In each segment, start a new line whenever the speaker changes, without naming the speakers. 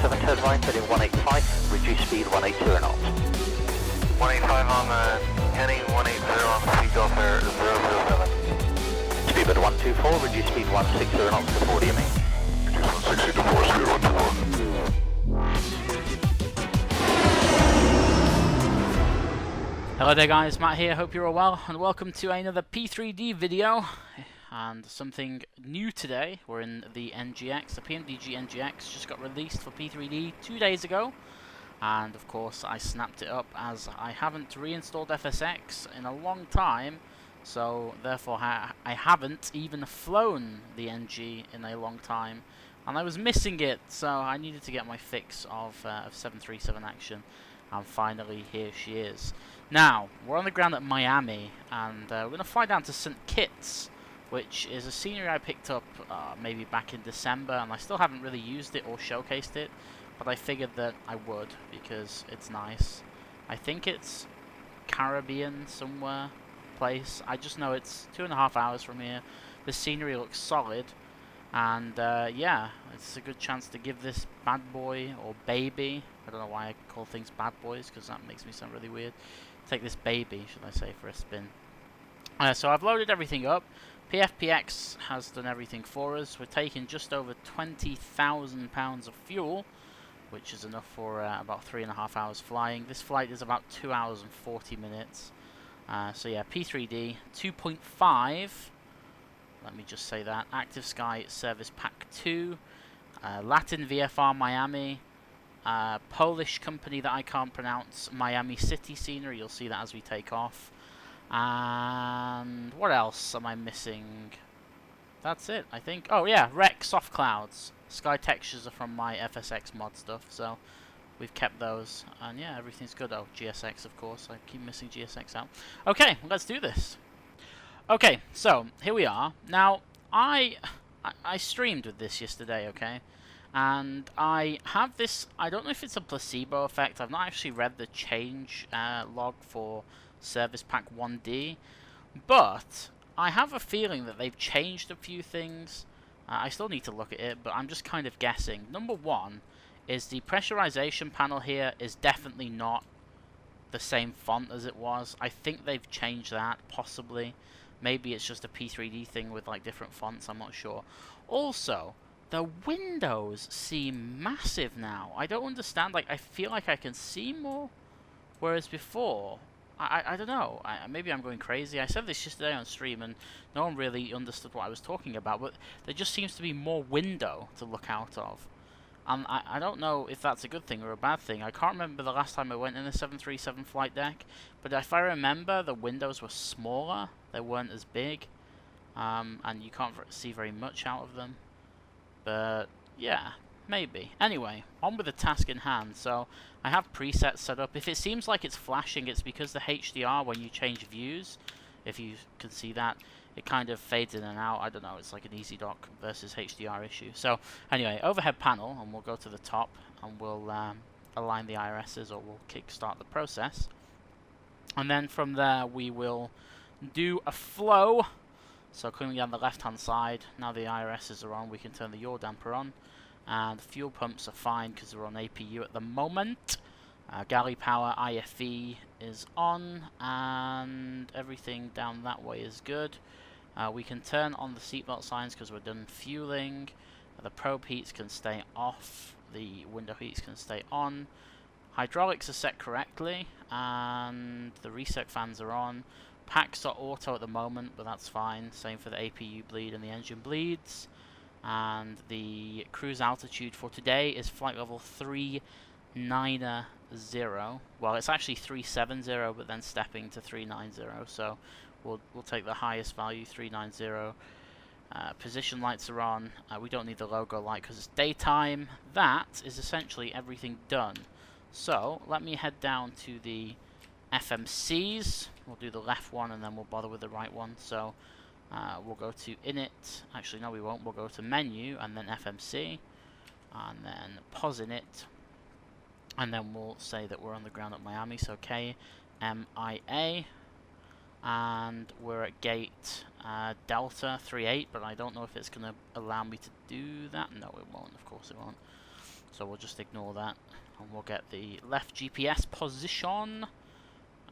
07, turn right, heading 185, reduce speed 180 knots.
185 on the heading, 180 on the seatbelt there, 007.
Speedbird 124, reduce speed 160 knots to 40 me.
160 to 4024.
Hello there guys, Matt here, hope you're all well, and welcome to another P3D video. And something new today, we're in the NGX, the PMDG NGX just got released for P3D 2 days ago. And of course I snapped it up as I haven't reinstalled FSX in a long time. So therefore I haven't even flown the NG in a long time. And I was missing it, so I needed to get my fix of 737 action. And finally here she is. Now, we're on the ground at Miami, and we're going to fly down to St Kitts, which is a scenery I picked up maybe back in December, and I still haven't really used it or showcased it, but I figured that I would because it's nice. I think it's Caribbean somewhere place. I just know it's 2.5 hours from here. The scenery looks solid, and yeah, it's a good chance to give this bad boy or baby, I don't know why I call things bad boys because that makes me sound really weird, take this baby, should I say, for a spin. So I've loaded everything up. PFPX has done everything for us. We're taking just over 20,000 pounds of fuel, which is enough for about 3.5 hours flying. This flight is about 2 hours and 40 minutes. So yeah, P3D 2.5. Let me just say that. ActiveSky Service Pack 2. LatinVFR Miami. Polish company that I can't pronounce. Miami City scenery. You'll see that as we take off. And what else am I missing? That's it, I think. Oh yeah, rec soft clouds. Sky textures are from my FSX mod stuff, so we've kept those. And yeah, everything's good. Oh, GSX, of course. I keep missing GSX out. Okay, let's do this. Okay, so here we are. Now, I streamed with this yesterday, okay? And I have this, I don't know if it's a placebo effect. I've not actually read the change log for Service Pack 1D, but I have a feeling that they've changed a few things. I still need to look at it, but I'm just kind of guessing. Number one is the pressurization panel here is definitely not the same font as it was. I think they've changed that, possibly. Maybe it's just a P3D thing with like different fonts, I'm not sure. Also, the windows seem massive now. I don't understand, like I feel like I can see more, whereas before, I don't know, maybe I'm going crazy. I said this yesterday on stream and no one really understood what I was talking about, but there just seems to be more window to look out of. And I don't know if that's a good thing or a bad thing. I can't remember the last time I went in a 737 flight deck, but if I remember, the windows were smaller, they weren't as big, and you can't see very much out of them. But yeah, maybe. Anyway, on with the task in hand. So I have presets set up. If it seems like it's flashing, it's because the HDR, when you change views, if you can see that, it kind of fades in and out. I don't know, it's like an easy dock versus HDR issue. So anyway, overhead panel, and we'll go to the top and we'll align the IRSs, or we'll kickstart the process. And then from there we will do a flow. So coming down the left hand side, now the IRSs are on, we can turn the yaw damper on. And fuel pumps are fine because we're on APU at the moment. Galley power IFE is on, and everything down that way is good. We can turn on the seatbelt signs because we're done fueling. The probe heats can stay off, the window heats can stay on. Hydraulics are set correctly, and the reset fans are on. Packs are auto at the moment, but that's fine. Same for the APU bleed and the engine bleeds. And the cruise altitude for today is flight level 390. Well, it's actually 370, but then stepping to 390. So we'll take the highest value, 390. Position lights are on. We don't need the logo light because it's daytime. That is essentially everything done. So let me head down to the FMCs. We'll do the left one and then we'll bother with the right one. So we'll go to init. Actually, no, we won't. We'll go to menu and then FMC, and then pause init, and then we'll say that we're on the ground at Miami. So KMIA, and we're at gate Delta 38, but I don't know if it's going to allow me to do that. No, it won't. Of course, it won't. So we'll just ignore that, and we'll get the left GPS position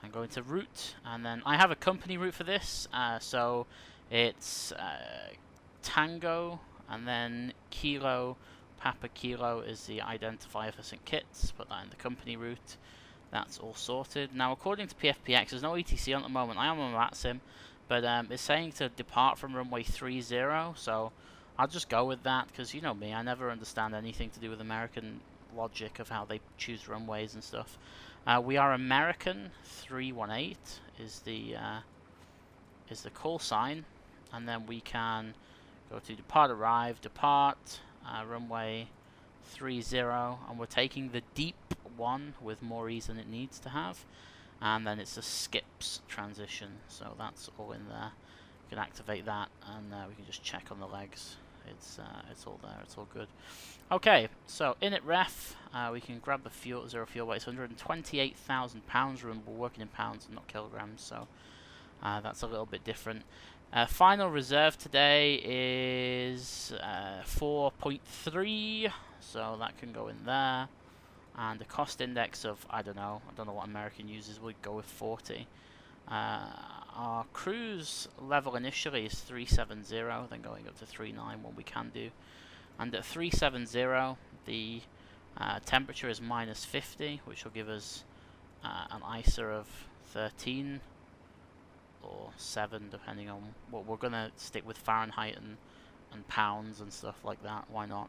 and go into route. And then I have a company route for this, so it's Tango and then Kilo, Papa Kilo is the identifier for St Kitts. Put that in the company route. That's all sorted. Now, according to PFPX, there's no ETC on at the moment. I am on VATSIM, but it's saying to depart from runway 30, so I'll just go with that, because you know me, I never understand anything to do with American logic of how they choose runways and stuff. We are American 318 is the call sign, and then we can go to depart, arrive, depart, runway 30, and we're taking the deep one with more ease than it needs to have, and then it's a skips transition, so that's all in there. We can activate that, and we can just check on the legs. It's all there, it's all good. Okay, so in at ref, we can grab the fuel, zero fuel weight. It's 128,000 pounds. Remember, we're working in pounds and not kilograms, so that's a little bit different. Final reserve today is 4.3, so that can go in there. And a cost index of, I don't know what American uses, we'll go with 40. Our cruise level initially is 370, then going up to 39, what we can do. And at 370, the temperature is minus 50, which will give us an ISA of 13 or 7, depending on what we're going to stick with Fahrenheit and pounds and stuff like that. Why not?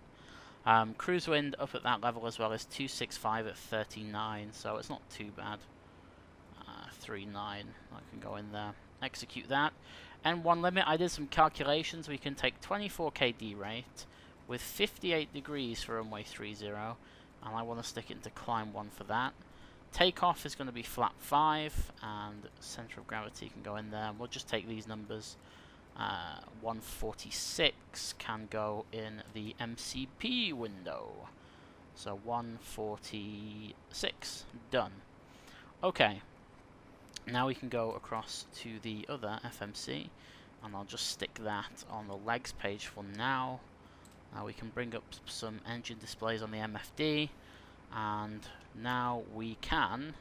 Cruise wind up at that level as well is 265 at 39, so it's not too bad. 39, I can go in there, execute that. N1 limit, I did some calculations. We can take 24 kd rate with 58 degrees for runway 30, and I want to stick it into climb 1 for that. Takeoff is going to be flap 5, and center of gravity can go in there. We'll just take these numbers. 146 can go in the MCP window. So 146, done. Okay, now we can go across to the other FMC, and I'll just stick that on the legs page for now. We can bring up some engine displays on the MFD, and now we can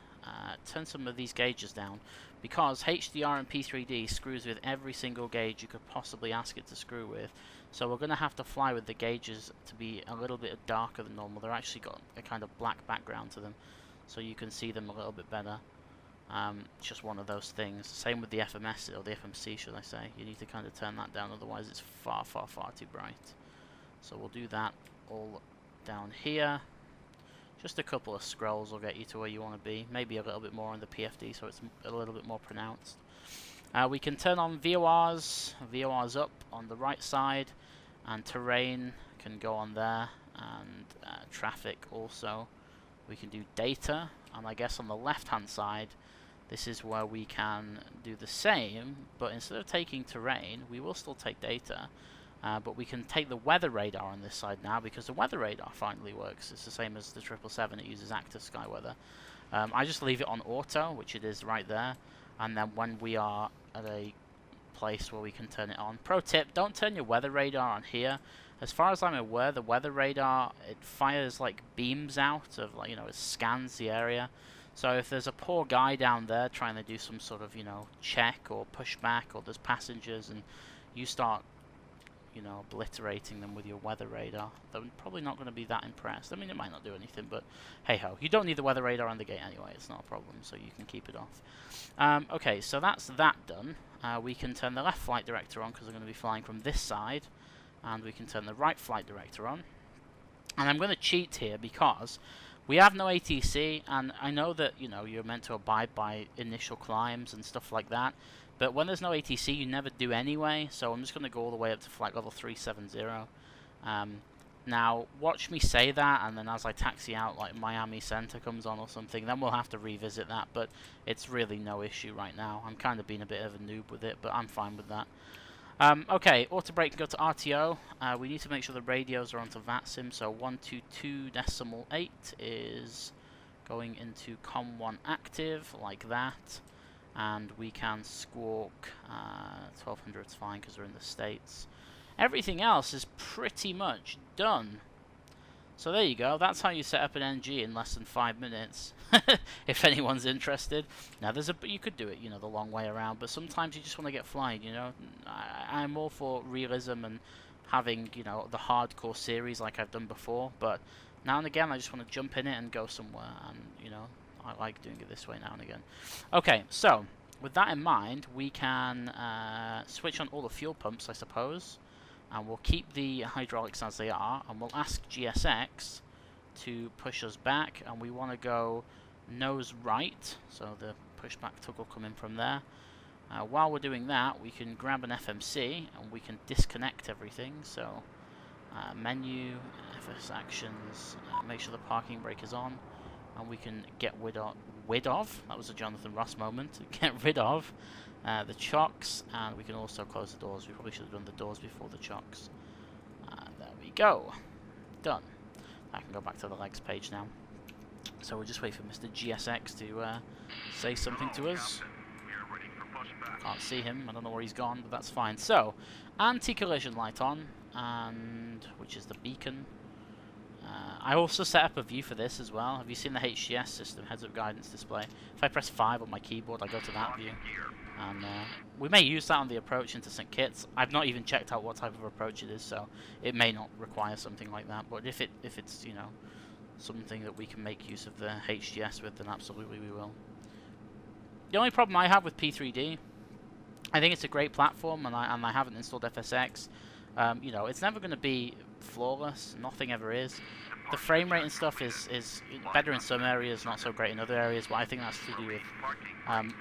turn some of these gauges down, because HDR and P3D screws with every single gauge you could possibly ask it to screw with. So we're going to have to fly with the gauges to be a little bit darker than normal. They're actually got a kind of black background to them, so you can see them a little bit better. It's just one of those things. Same with the FMS, or the FMC should I say. You need to kind of turn that down, otherwise it's far, far, far too bright. So we'll do that all down here. Just a couple of scrolls will get you to where you want to be. Maybe a little bit more on the PFD, so it's a little bit more pronounced. We can turn on VORs. VORs up on the right side, and terrain can go on there, and traffic also. We can do data, and I guess on the left hand side, this is where we can do the same, but instead of taking terrain, we will still take data. But we can take the weather radar on this side now, because the weather radar finally works. It's the same as the 777, it uses ActiveSky weather. I just leave it on auto, which it is right there, and then when we are at a place where we can turn it on. Pro tip, don't turn your weather radar on here. As far as I'm aware, the weather radar, it fires like beams out of, like, you know, it scans the area. So if there's a poor guy down there trying to do some sort of, you know, check or pushback, or there's passengers, and you start, you know, obliterating them with your weather radar, they're probably not going to be that impressed. I mean, it might not do anything, but hey ho, you don't need the weather radar on the gate anyway, it's not a problem, so you can keep it off. Okay, so that's that done. We can turn the left flight director on, because we're going to be flying from this side, and we can turn the right flight director on. And I'm going to cheat here, because we have no ATC, and I know that, you know, you're meant to abide by initial climbs and stuff like that, but when there's no ATC, you never do anyway, so I'm just going to go all the way up to flight level 370. Now, watch me say that, and then as I taxi out, like Miami Center comes on or something, then we'll have to revisit that, but it's really no issue right now. I'm kind of being a bit of a noob with it, but I'm fine with that. Okay, auto brake can go to RTO. We need to make sure the radios are onto VATSIM, so 122.8 is going into COM1 active, like that. And we can squawk 1200 is fine because we're in the States. Everything else is pretty much done. So there you go, that's how you set up an NG in less than 5 minutes, if anyone's interested. Now you could do it, you know, the long way around, but sometimes you just want to get flying, you know. I'm all for realism and having, you know, the hardcore series like I've done before, but now and again I just want to jump in it and go somewhere, and, you know, I like doing it this way now and again. Okay, so, with that in mind, we can switch on all the fuel pumps, I suppose. And we'll keep the hydraulics as they are, and we'll ask GSX to push us back, and we want to go nose right, so the pushback tug will come in from there. While we're doing that, we can grab an FMC, and we can disconnect everything, so menu, FS actions, make sure the parking brake is on, and we can get rid of, that was a Jonathan Ross moment, get rid of the chocks, and we can also close the doors. We probably should have done the doors before the chocks. There we go. Done. I can go back to the legs page now. So we'll just wait for Mr. GSX to say something to us. Can't see him. I don't know where he's gone, but that's fine. So, anti-collision light on, and which is the beacon. I also set up a view for this as well. Have you seen the HGS system, heads-up guidance display? If I press 5 on my keyboard, I go to that view. And we may use that on the approach into St Kitts. I've not even checked out what type of approach it is, so it may not require something like that. But if it's, you know, something that we can make use of the HGS with, then absolutely we will. The only problem I have with P3D, I think it's a great platform, and I haven't installed FSX. You know, it's never going to be flawless. Nothing ever is. The frame rate and stuff is better in some areas, not so great in other areas, but I think that's to do with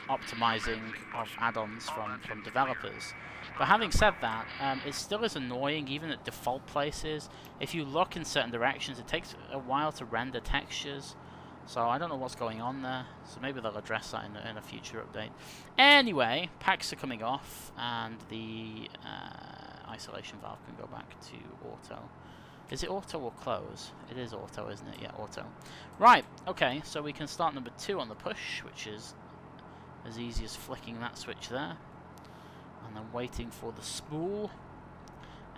optimizing of add-ons from developers. But having said that, it still is annoying, even at default places. If you look in certain directions, it takes a while to render textures. So I don't know what's going on there. So maybe they'll address that in a future update. Anyway, packs are coming off, and the isolation valve can go back to auto. Is it auto or close? It is auto, isn't it? Yeah, auto. Right, okay, so we can start number 2 on the push, which is as easy as flicking that switch there. And then waiting for the spool.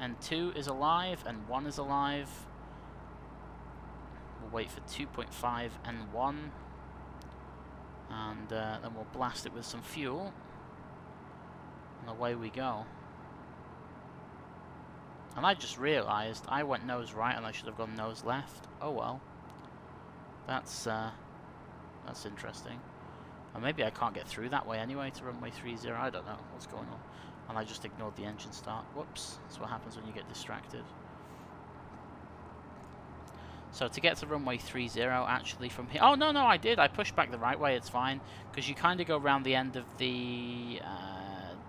And 2 is alive, and 1 is alive. We'll wait for 2.5 and 1. And then we'll blast it with some fuel. And away we go. And I just realised I went nose right and I should have gone nose left. Oh well. That's interesting. Or maybe I can't get through that way anyway to runway 30. I don't know what's going on. And I just ignored the engine start. Whoops. That's what happens when you get distracted. So to get to runway 30 actually from here... Oh, no, I did. I pushed back the right way. It's fine. Because you kind of go around the end of the...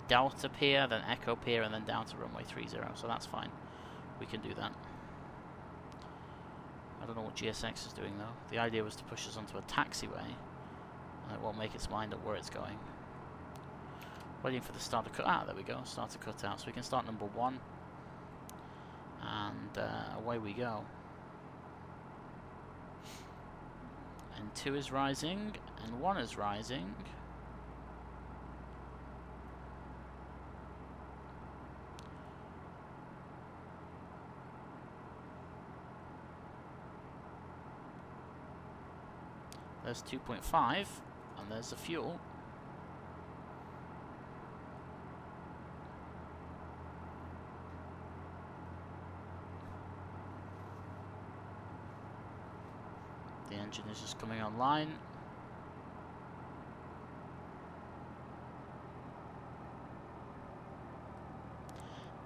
Delta Pier, then Echo Pier, and then down to runway 30, so that's fine. We can do that. I don't know what GSX is doing though. The idea was to push us onto a taxiway, and it won't make its mind up where it's going. Waiting for the starter cut. Ah, there we go. Starter cut out, so we can start number 1, and away we go. And 2 is rising, and 1 is rising. There's 2.5, and there's the fuel. The engine is just coming online.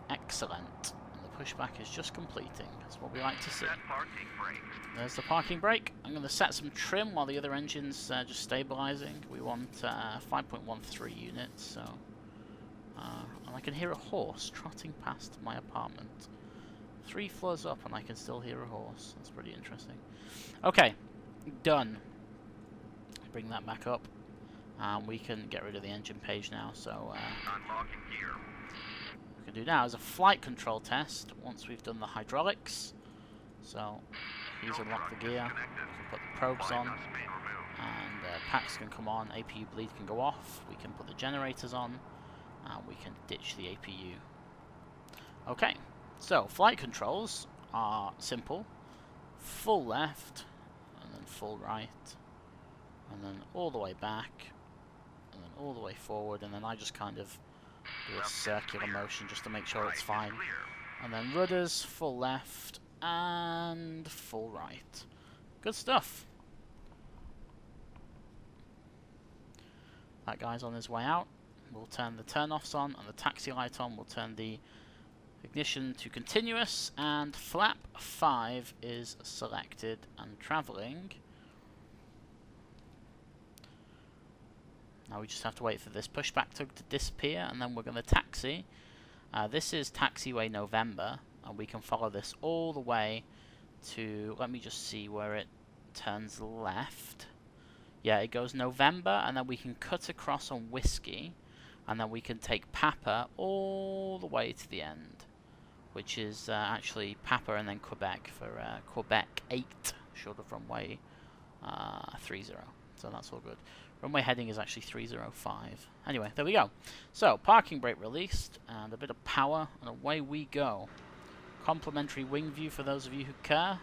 Excellent. Pushback is just completing. That's what we like to see. There's the parking brake. I'm going to set some trim while the other engine's just stabilizing. We want 5.13 units, so... and I can hear a horse trotting past my apartment. 3 floors up and I can still hear a horse. That's pretty interesting. Okay, done. Bring that back up. We can get rid of the engine page now, so... we can do now is a flight control test once we've done the hydraulics. So he's unlocked the gear, we can put the probes on, and packs can come on, APU bleed can go off, we can put the generators on, and we can ditch the APU. Okay, so flight controls are simple. full left, and then full right, and then all the way back, and then all the way forward, and then I just kind of do a circular motion just to make sure it's fine. And then rudders, full left, and full right. Good stuff. That guy's on his way out. We'll turn the turn-offs on and the taxi light on. We'll turn the ignition to continuous, and flap 5 is selected and travelling. Now we just have to wait for this pushback tug to disappear, and then we're going to taxi. This is taxiway November, and we can follow this all the way to, let me just see where it turns left. Yeah, it goes November, and then we can cut across on Whiskey, and then we can take Papa all the way to the end, which is actually Papa and then Quebec for Quebec 8, short of runway 30. So that's all good. Runway heading is actually 305. Anyway, there we go. So, parking brake released, and a bit of power, and away we go. Complimentary wing view for those of you who care.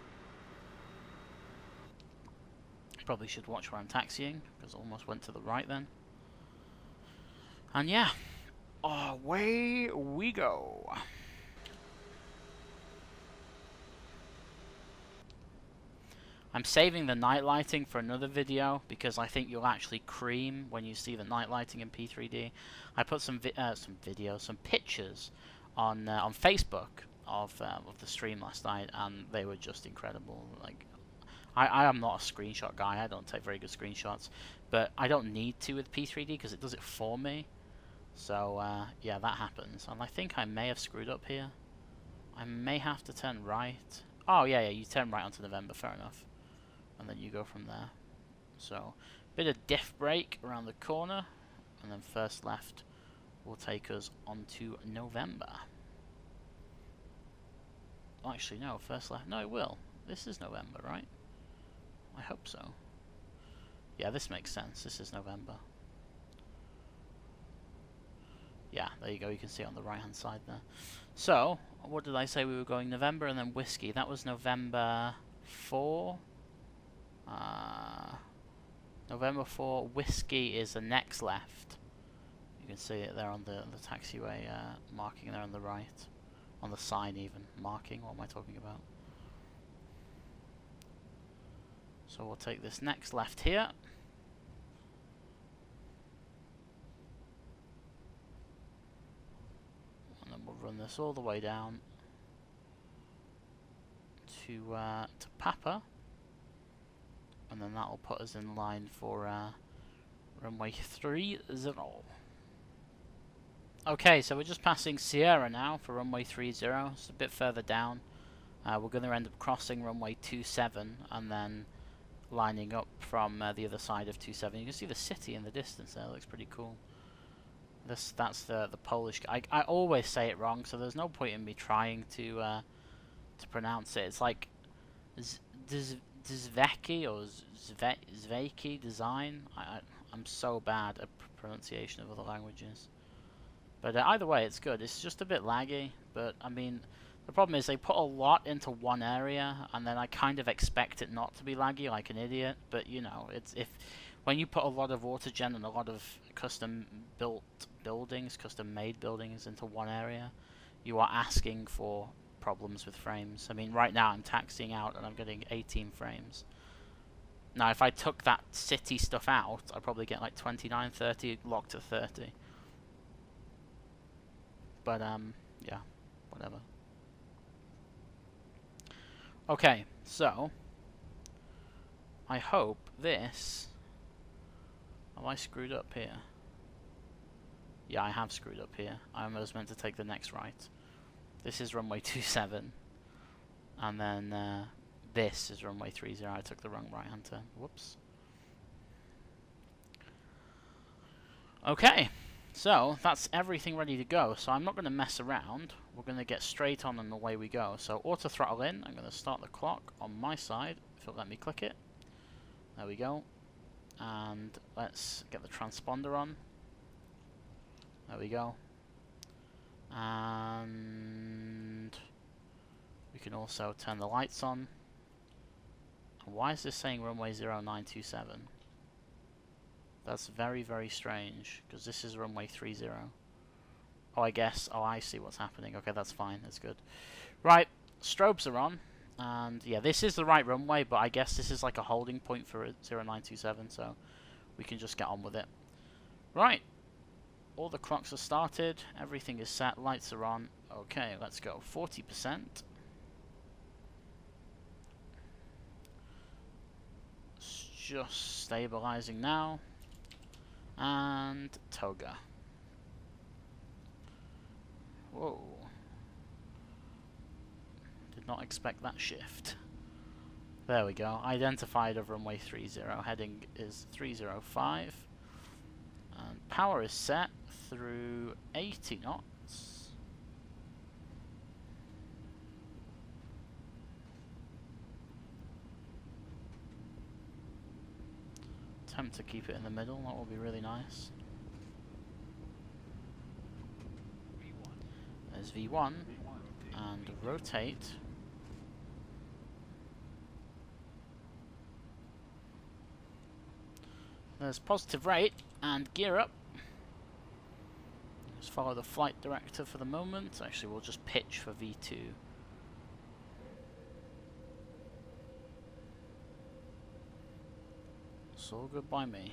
Probably should watch where I'm taxiing, because I almost went to the right then. And yeah, away we go. I'm saving the night lighting for another video because I think you'll actually cream when you see the night lighting in P3D. I put some pictures on Facebook of the stream last night, and they were just incredible. Like, I am not a screenshot guy. I don't take very good screenshots, but I don't need to with P3D because it does it for me. So yeah, that happens, and I think I may have screwed up here. I may have to turn right. Oh yeah, you turn right onto November. Fair enough. And then you go from there. So, bit of diff brake around the corner, and then first left will take us onto November. Oh, actually, no, first left. No, it will. This is November, right? I hope so. Yeah, this makes sense. This is November. Yeah, there you go. You can see it on the right-hand side there. So, what did I say? We were going November and then Whiskey. That was November 4. November 4, Whiskey is the next left. You can see it there on the taxiway marking there on the right. On the sign even. Marking, what am I talking about? So we'll take this next left here. And then we'll run this all the way down to Papa. And then that will put us in line for runway 30. Okay, so we're just passing Sierra now for runway 30. It's a bit further down. We're going to end up crossing runway 27 and then lining up from the other side of 27. You can see the city in the distance there. It looks pretty cool. That's the Polish. I always say it wrong, so there's no point in me trying to pronounce it. It's like Zveki or Zveki design. I'm so bad at pronunciation of other languages. But either way, it's good. It's just a bit laggy. But I mean, the problem is they put a lot into one area, and then I kind of expect it not to be laggy, like an idiot. But you know, when you put a lot of autogen and a lot of custom-built buildings, custom-made buildings into one area, you are asking for problems with frames. I mean, right now I'm taxiing out and I'm getting 18 frames. Now, if I took that city stuff out, I'd probably get like 29, 30, locked to 30. But, yeah, whatever. Okay, so, I hope this... Have I screwed up here? Yeah, I have screwed up here. I was meant to take the next right. This is runway 27, and then this is runway 30. I took the wrong right-hand turn. Whoops. Okay, so that's everything ready to go. So I'm not going to mess around. We're going to get straight on and away we go. So auto throttle in. I'm going to start the clock on my side, if it'll let me click it. There we go. And let's get the transponder on. There we go. And we can also turn the lights on. Why is this saying runway 0927? That's very, very strange, because this is runway 30. Oh, I guess. Oh, I see what's happening. Okay, that's fine. That's good. Right, strobes are on. And yeah, this is the right runway, but I guess this is like a holding point for 0927, so we can just get on with it. Right. All the clocks are started. Everything is set. Lights are on. Okay, let's go. 40%. It's just stabilizing now. And toga. Whoa. Did not expect that shift. There we go. Identified of runway 30. Heading is 305. And power is set through 80 knots. Attempt to keep it in the middle. That will be really nice. There's V1 and rotate. There's positive rate and gear up. Just follow the flight director for the moment. Actually, we'll just pitch for V2. It's all good by me.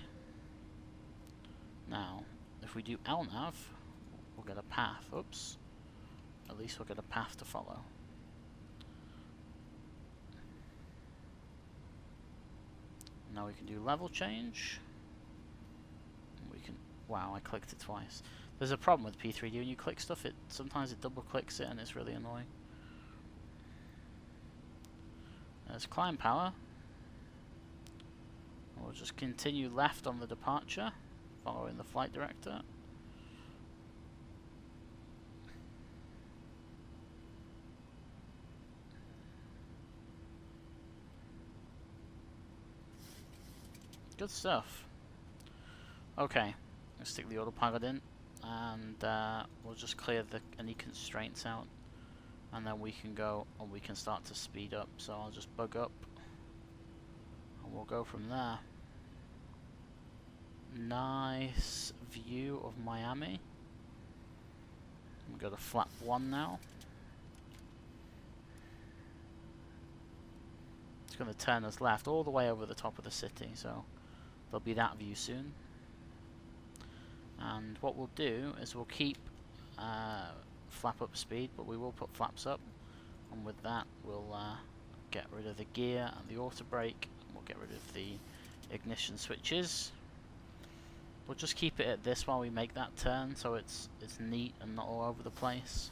Now, if we do LNAV, we'll get a path. Oops. At least we'll get a path to follow. Now we can do level change. We can. Wow, I clicked it twice. There's a problem with P3D when you click stuff. Sometimes it double clicks it and it's really annoying. There's climb power. We'll just continue left on the departure, following the flight director. Good stuff. Okay, let's stick the autopilot in, and we'll just clear any constraints out, and then we can go and we can start to speed up. So I'll just bug up, and we'll go from there. Nice view of Miami. We'll go to flap 1 now. It's going to turn us left all the way over the top of the city, so there'll be that view soon. And what we'll do is we'll keep flap up speed, but we will put flaps up, and with that we'll get rid of the gear and the auto brake, and we'll get rid of the ignition switches. We'll just keep it at this while we make that turn, so it's neat and not all over the place.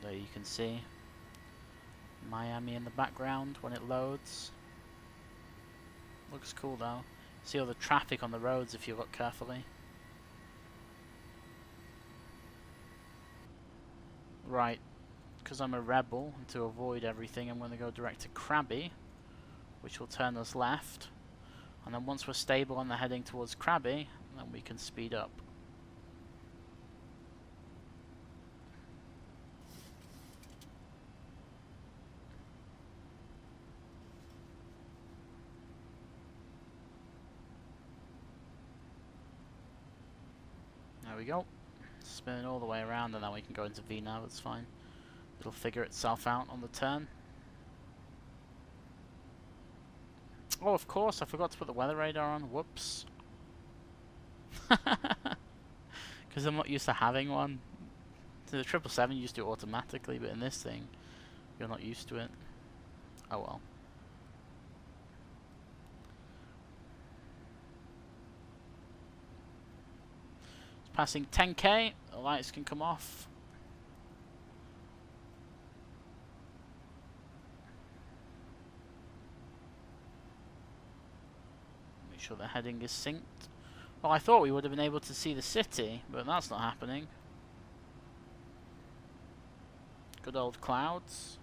There you can see Miami in the background when it loads. Looks cool though. See all the traffic on the roads if you look carefully. Right, because I'm a rebel, and to avoid everything I'm going to go direct to Krabi, which will turn us left, and then once we're stable and they're heading towards Krabi, then we can speed up. There we go. Spinning all the way around, and then we can go into V now. That's fine. It'll figure itself out on the turn. Oh, of course, I forgot to put the weather radar on. Whoops. Because I'm not used to having one. So the 777 used to do it automatically, but in this thing, you're not used to it. Oh well. It's passing 10k, the lights can come off. Make sure the heading is synced. Well, I thought we would have been able to see the city, but that's not happening. Good old clouds.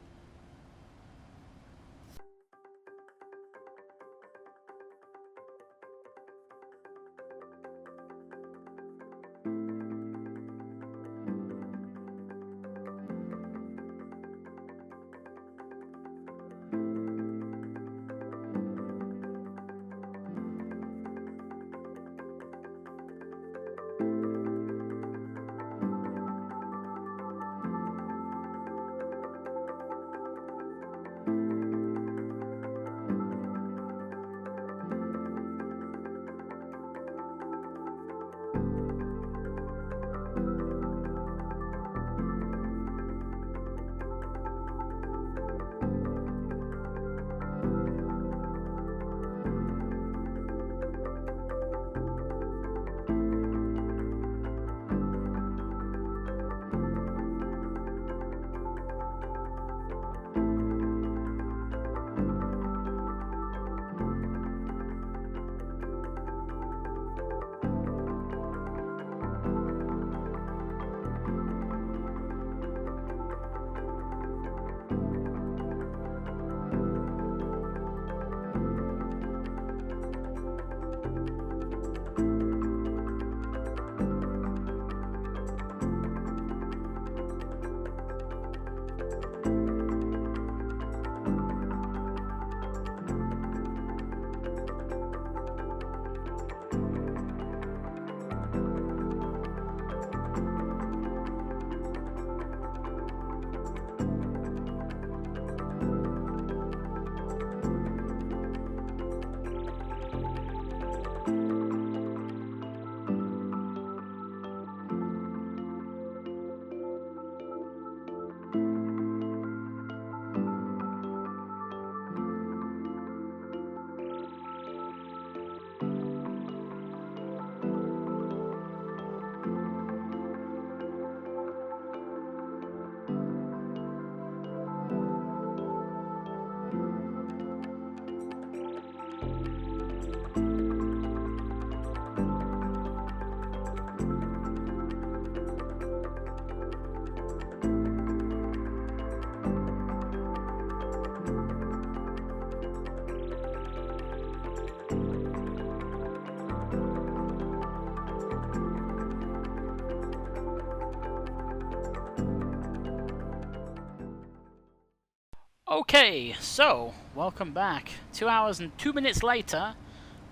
Okay, so welcome back. 2 hours and 2 minutes later,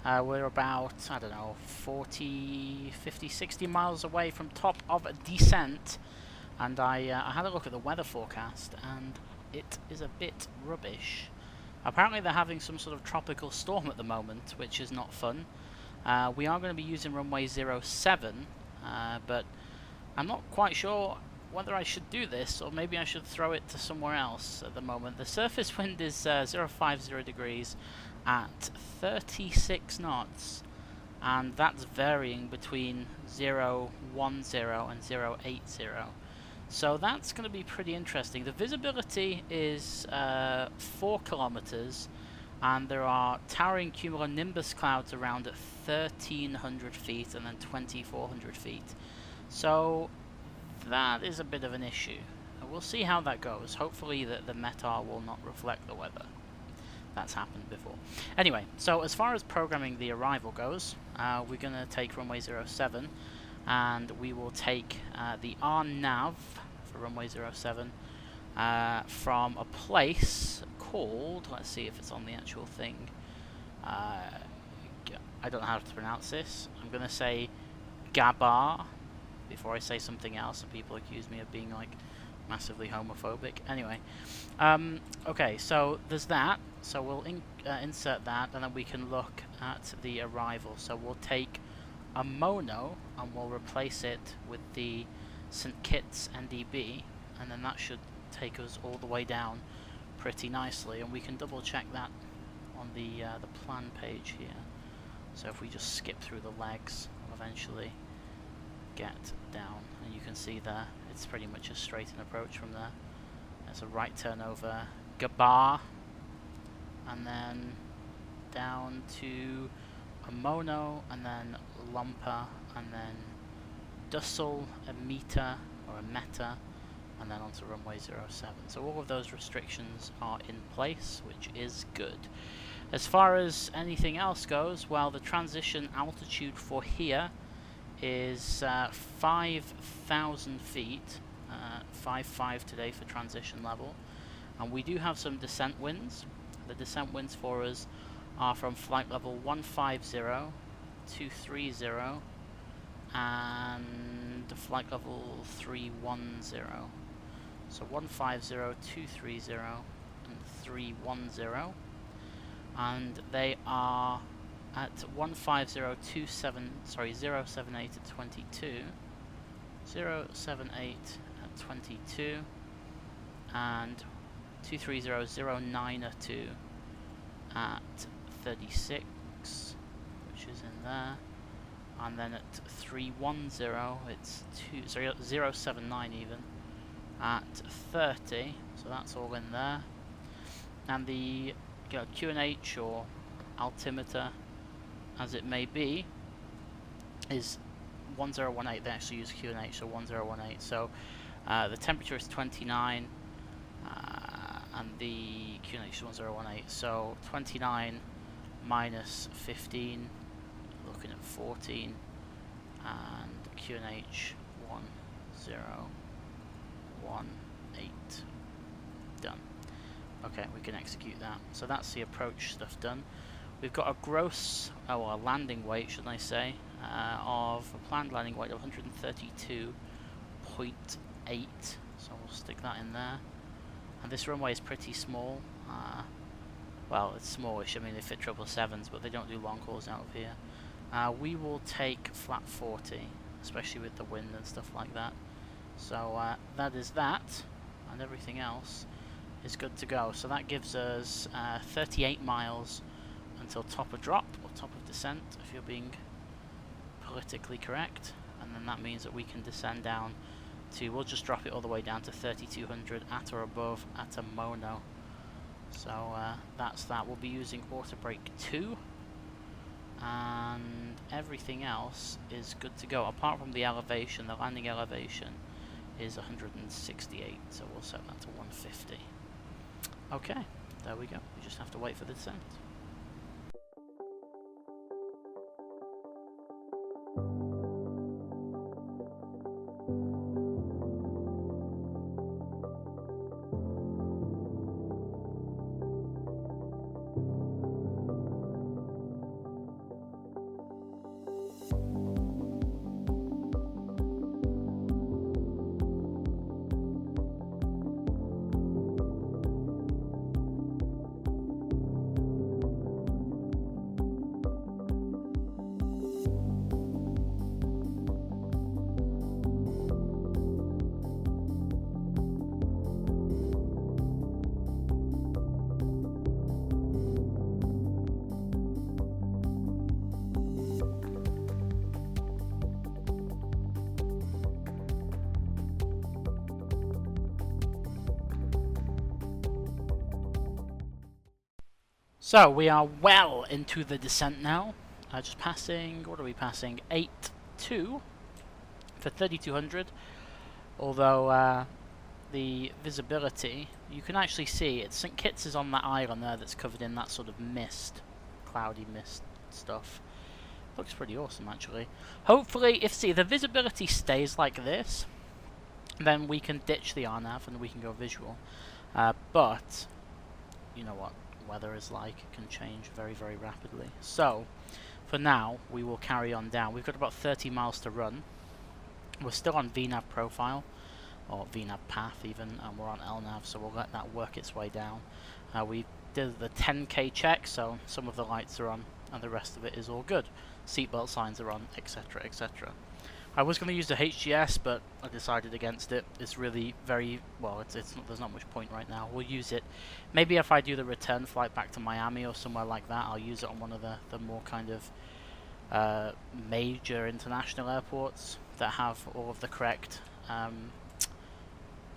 we're about, I don't know, 40, 50, 60 miles away from top of descent, and I had a look at the weather forecast, and it is a bit rubbish. Apparently they're having some sort of tropical storm at the moment, which is not fun. We are going to be using runway 07, but I'm not quite sure whether I should do this, or maybe I should throw it to somewhere else at the moment. The surface wind is 050 degrees at 36 knots, and that's varying between 010 and 080. So that's going to be pretty interesting. The visibility is 4 kilometers, and there are towering cumulonimbus clouds around at 1,300 feet and then 2,400 feet. So that is a bit of an issue. We'll see how that goes. Hopefully the METAR will not reflect the weather. That's happened before. Anyway, so as far as programming the arrival goes, we're going to take runway 07, and we will take the RNAV for runway 07 from a place called, let's see if it's on the actual thing, I don't know how to pronounce this. I'm going to say Gabar before I say something else, and people accuse me of being like massively homophobic. Anyway, okay, so there's that. So we'll insert that, and then we can look at the arrival. So we'll take a mono and we'll replace it with the St Kitts NDB, and then that should take us all the way down pretty nicely. And we can double check that on the plan page here. So if we just skip through the legs, we'll eventually get down, and you can see there it's pretty much a straight-in approach from there. There's a right turn over Gabar, and then down to a mono, and then Lompa, and then Dussel, a meter or a meta, and then onto runway 07. So all of those restrictions are in place, which is good. As far as anything else goes, well, the transition altitude for here is 5,000 feet, 5.5 today for transition level, and we do have some descent winds. The descent winds for us are from flight level 150, 230, and flight level 310. So 150, 230, and 310, and they are at 078 at 22, 078 at 22, and 230.09 at 36, which is in there, and then at 310 it's 079 even at 30, so that's all in there. And the QNH or altimeter, as it may be, is 1018. They actually use QNH, so 1018. So the temperature is 29, and the QNH is 1018. So 29 minus 15, looking at 14, and QNH 1018. Done. Okay, we can execute that. So that's the approach stuff done. We've got a gross, a landing weight, should I say, of a planned landing weight of 132.8. So we'll stick that in there. And this runway is pretty small. Well, it's smallish. I mean, they fit 777s, but they don't do long hauls out of here. We will take flat 40, especially with the wind and stuff like that. So that is that, and everything else is good to go. So that gives us 38 miles until top of drop, or top of descent, if you're being politically correct. And then that means that we can descend down to, we'll just drop it all the way down to 3,200 at or above at a mono. So that's that. We'll be using auto brake 2, and everything else is good to go, apart from the elevation. The landing elevation is 168, so we'll set that to 150. Okay, there we go. We just have to wait for the descent. So we are well into the descent now. Just passing, what are we passing? 8-2 for 3200. Although the visibility, you can actually see it. St Kitts is on that island there that's covered in that sort of mist, cloudy mist stuff. Looks pretty awesome actually. Hopefully, if the visibility stays like this, then we can ditch the RNAV and we can go visual. But you know what weather is like, it can change very, very rapidly. So for now we will carry on down. We've got about 30 miles to run. We're still on VNAV profile, or VNAV path even, and we're on LNAV, so we'll let that work its way down. We did the 10k check, so some of the lights are on and the rest of it is all good. Seatbelt signs are on, etc, etc. I was going to use the HGS, but I decided against it. It's really very, well, there's not much point right now. We'll use it. Maybe if I do the return flight back to Miami or somewhere like that, I'll use it on one of the more kind of major international airports that have all of the correct, what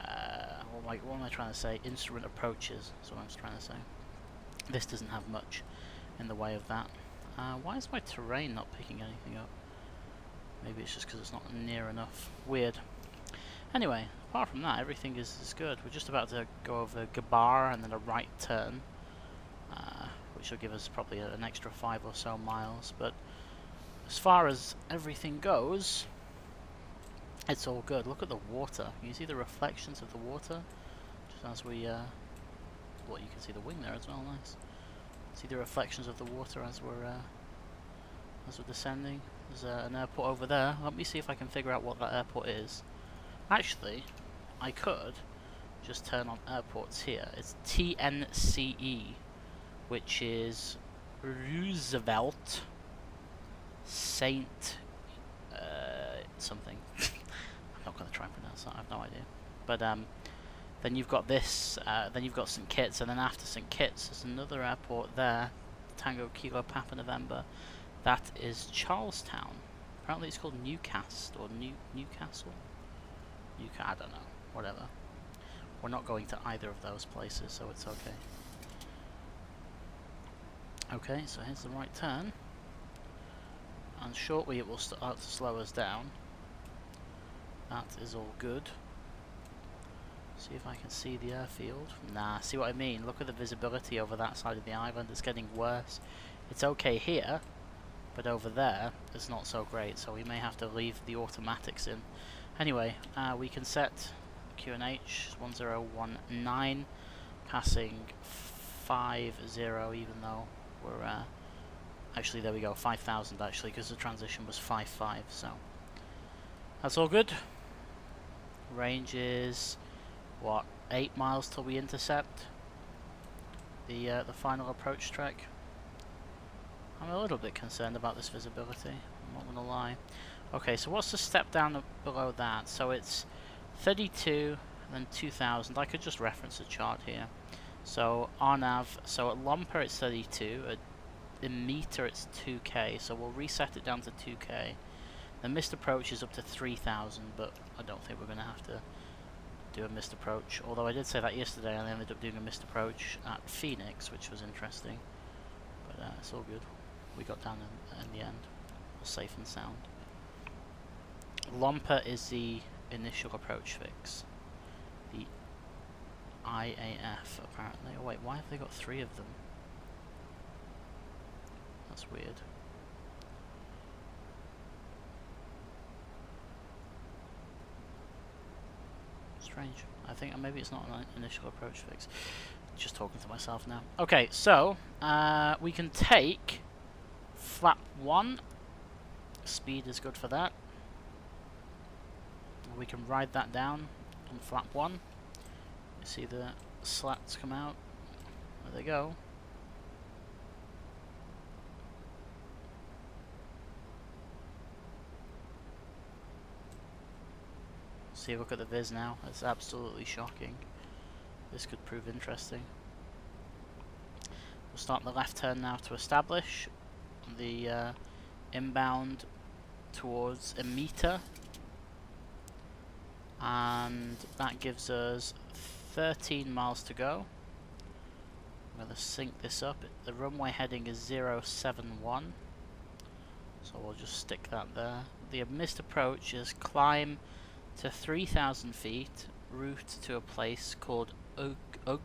am I trying to say? Instrument approaches is what I was trying to say. This doesn't have much in the way of that. Why is my terrain not picking anything up? Maybe it's just because it's not near enough. Weird. Anyway, apart from that, everything is good. We're just about to go over Gabar and then a right turn, which will give us probably an extra 5 or so miles. But as far as everything goes, it's all good. Look at the water. Can you see the reflections of the water? Just as we, you can see the wing there as well. Nice. See the reflections of the water as we're descending. There's an airport over there. Let me see if I can figure out what that airport is. Actually, I could just turn on airports here. It's TNCE, which is Roosevelt St. something. I'm not going to try and pronounce that. I have no idea. But then you've got this. Then you've got St Kitts, and then after St Kitts, there's another airport there. Tango Kilo Papa November. That is Charlestown. Apparently it's called Newcastle, or Newcastle? I don't know. Whatever. We're not going to either of those places, so it's okay. Okay, so here's the right turn. And shortly it will start to slow us down. That is all good. See if I can see the airfield. Nah, see what I mean? Look at the visibility over that side of the island. It's getting worse. It's okay here, but over there it's not so great, so we may have to leave the automatics in. Anyway, we can set QNH 1019, passing 50, even though we're actually, there we go, 5,000 actually, because the transition was 5.5, so that's all good. Range is what, 8 miles till we intercept the final approach trek. I'm a little bit concerned about this visibility, I'm not gonna lie. Okay, so what's the step down below that? So it's 32 and then 2,000. I could just reference the chart here. So RNAV, so at Lomper it's 32, in meter it's 2k, so we'll reset it down to 2k. The missed approach is up to 3,000, but I don't think we're going to have to do a missed approach. Although I did say that yesterday, and I ended up doing a missed approach at Phoenix, which was interesting. But it's all good. We got down in the end, all safe and sound. Lomper is the initial approach fix. The IAF, apparently. Oh wait, why have they got 3 of them? That's weird. Strange. I think maybe it's not an initial approach fix. Just talking to myself now. Okay, so we can take flap 1. Speed is good for that. We can ride that down on flap 1. You see the slats come out. There they go. See a look at the viz now. It's absolutely shocking. This could prove interesting. We'll start the left turn now to establish the inbound towards a meter, and that gives us 13 miles to go. I'm going to sync this up. The runway heading is 071, so we'll just stick that there. The missed approach is climb to 3,000 feet, route to a place called Udgal,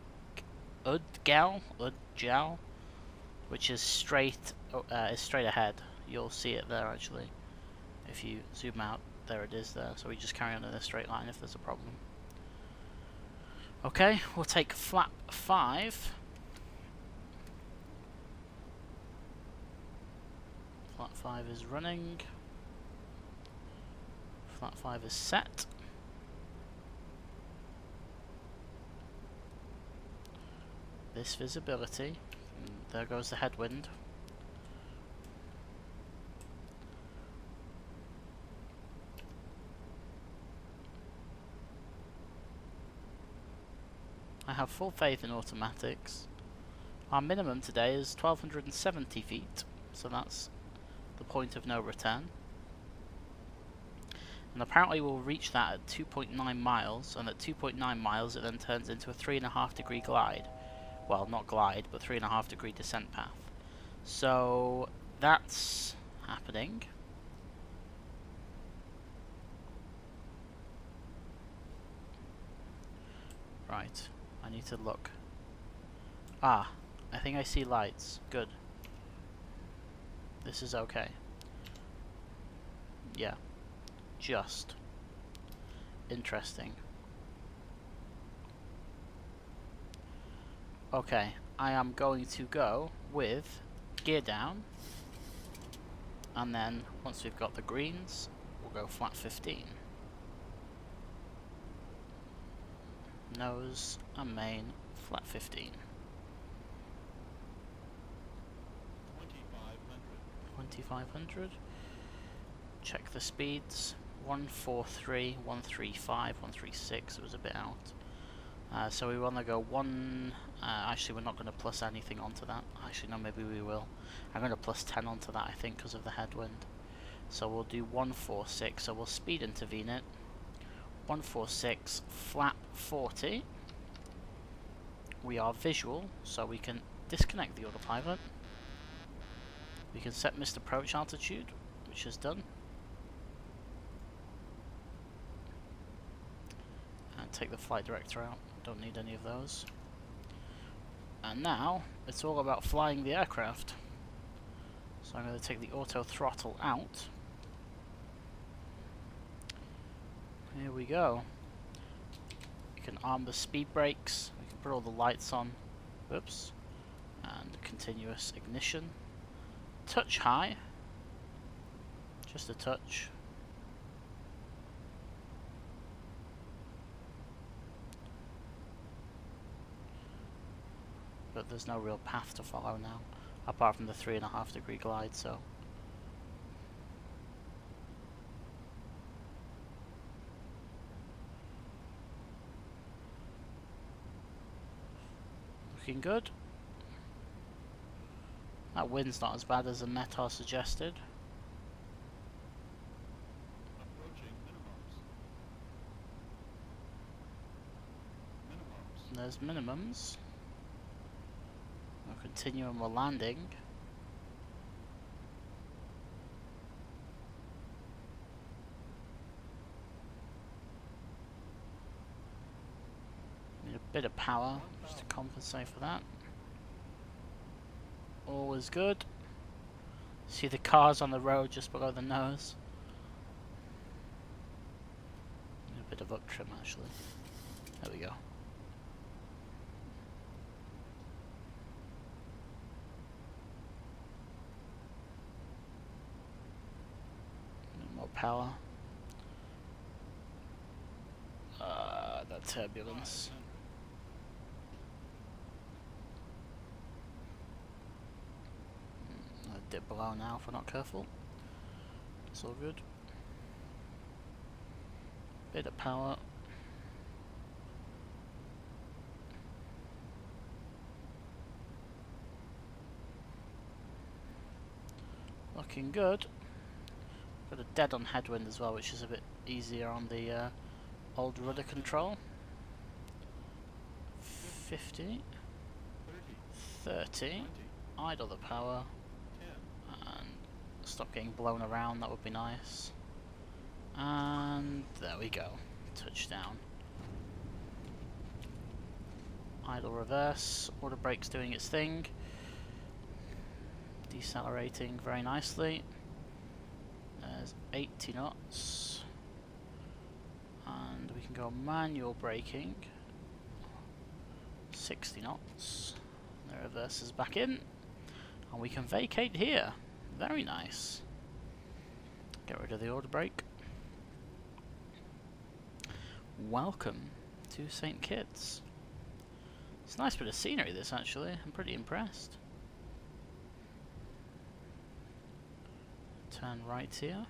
which is straight ahead. You'll see it there actually. If you zoom out, there it is there. So we just carry on in a straight line if there's a problem. Okay, we'll take flap 5. Flap 5 is running. Flap 5 is set. This visibility. And there goes the headwind. I have full faith in automatics. Our minimum today is 1,270 feet, so that's the point of no return. And apparently we'll reach that at 2.9 miles, and at 2.9 miles it then turns into a 3.5 degree glide. Well, not glide, but 3.5 degree descent path. So that's happening. Right. I need to look. Ah, I think I see lights. Good. This is okay. Yeah. Just. Interesting. Okay, I am going to go with gear down. And then, once we've got the greens, we'll go flat 15. Nose and main, flat 15. 2500. Check the speeds. 143, 135, 136. It was a bit out. So we want to go one. Actually, we're not going to plus anything onto that. Actually, no, maybe we will. I'm going to plus 10 onto that, I think, because of the headwind. So we'll do 146. So we'll speed intervene it. 146, flap 40. We are visual, so we can disconnect the autopilot. We can set missed approach altitude, which is done. And take the flight director out. Don't need any of those. And now, it's all about flying the aircraft. So I'm going to take the auto throttle out. Here we go. We can arm the speed brakes. We can put all the lights on. Whoops. And continuous ignition. Touch high. Just a touch. But there's no real path to follow now, apart from the 3.5 degree glide, so. Looking good. That wind's not as bad as the METAR suggested. There's minimums. We'll continue and we're landing. Need a bit of power just to compensate for that. All is good. See the cars on the road just below the nose. Need a bit of up trim actually. There we go. More power. That turbulence. Dip below now if we're not careful. It's all good. Bit of power. Looking good. Got a dead on headwind as well, which is a bit easier on the old rudder control. 50, 30. Idle the power. And stop getting blown around, that would be nice. And there we go. Touchdown. Idle reverse. Auto brake's doing its thing. Decelerating very nicely. There's 80 knots. And we can go manual braking. 60 knots. The reverse is back in. And we can vacate here. Very nice. Get rid of the auto brake. Welcome to St Kitts. It's a nice bit of scenery, this, actually. I'm pretty impressed. Turn right here.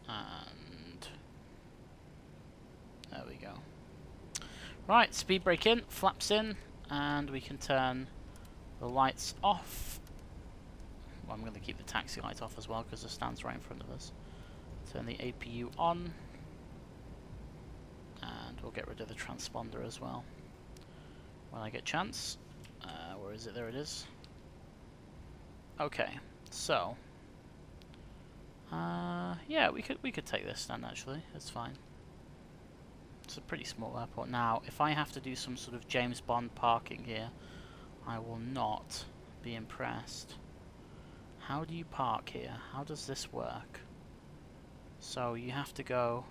And there we go. Right, speed brake in, flaps in, and we can turn the lights off. Well, I'm going to keep the taxi light off as well because the stand's right in front of us. Turn the APU on, and we'll get rid of the transponder as well when I get a chance. Where is it? There it is. Okay, so yeah, we could take this stand actually. It's fine. It's a pretty small airport. Now, if I have to do some sort of James Bond parking here, I will not be impressed. How do you park here? How does this work? So you have to go...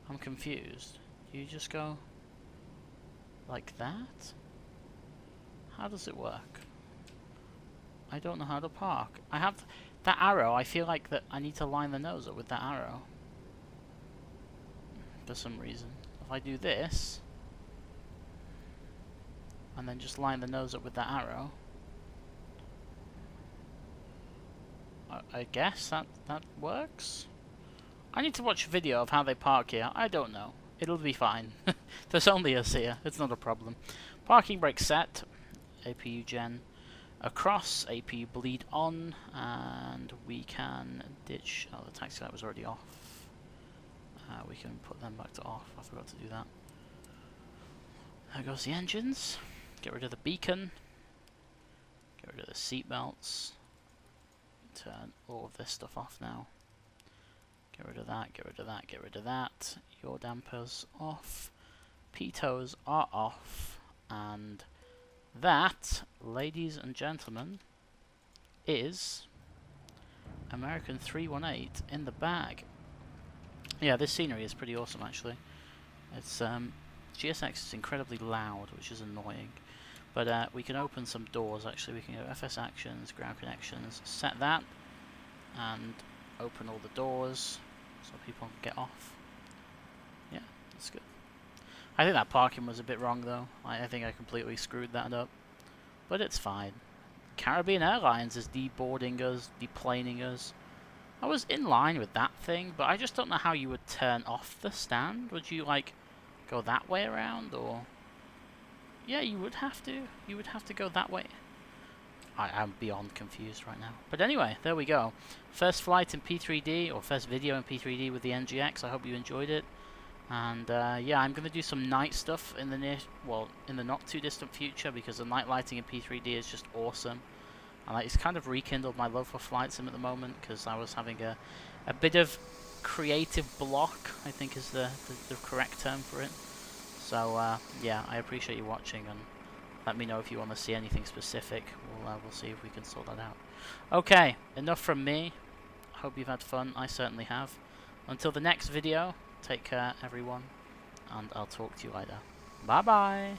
I'm confused. Do you just go like that? How does it work? I don't know how to park. I have that arrow. I feel like that I need to line the nose up with that arrow for some reason. If I do this and then just line the nose up with that arrow, I guess that works. I need to watch a video of how they park here. I don't know. It'll be fine. There's only us here. It's not a problem. Parking brake set. APU gen across. APU bleed on. And we can ditch... Oh, the taxi light was already off. We can put them back to off. I forgot to do that. There goes the engines. Get rid of the beacon. Get rid of the seat belts. Turn all of this stuff off now. Get rid of that, get rid of that, get rid of that. Yaw dampers off. Pitos are off. And that, ladies and gentlemen, is American 318 in the bag. Yeah, this scenery is pretty awesome actually. It's GSX is incredibly loud, which is annoying. But we can open some doors actually. We can go FS actions, ground connections, set that, and open all the doors so people can get off. Yeah, that's good. I think that parking was a bit wrong though. I think I completely screwed that up. But it's fine. Caribbean Airlines is deboarding us, deplaning us. I was in line with that thing, but I just don't know how you would turn off the stand. Would you like go that way around, or... Yeah, you would have to. You would have to go that way. I am beyond confused right now. But anyway, there we go. First flight in P3D, or first video in P3D with the NGX. I hope you enjoyed it. And yeah, I'm going to do some night stuff in the in the not too distant future, because the night lighting in P3D is just awesome. And it's kind of rekindled my love for flight sim at the moment, because I was having a bit of creative block, I think is the correct term for it. So yeah, I appreciate you watching, and let me know if you want to see anything specific. We'll see if we can sort that out. Okay, enough from me. Hope you've had fun. I certainly have. Until the next video, take care everyone, and I'll talk to you later. Bye bye.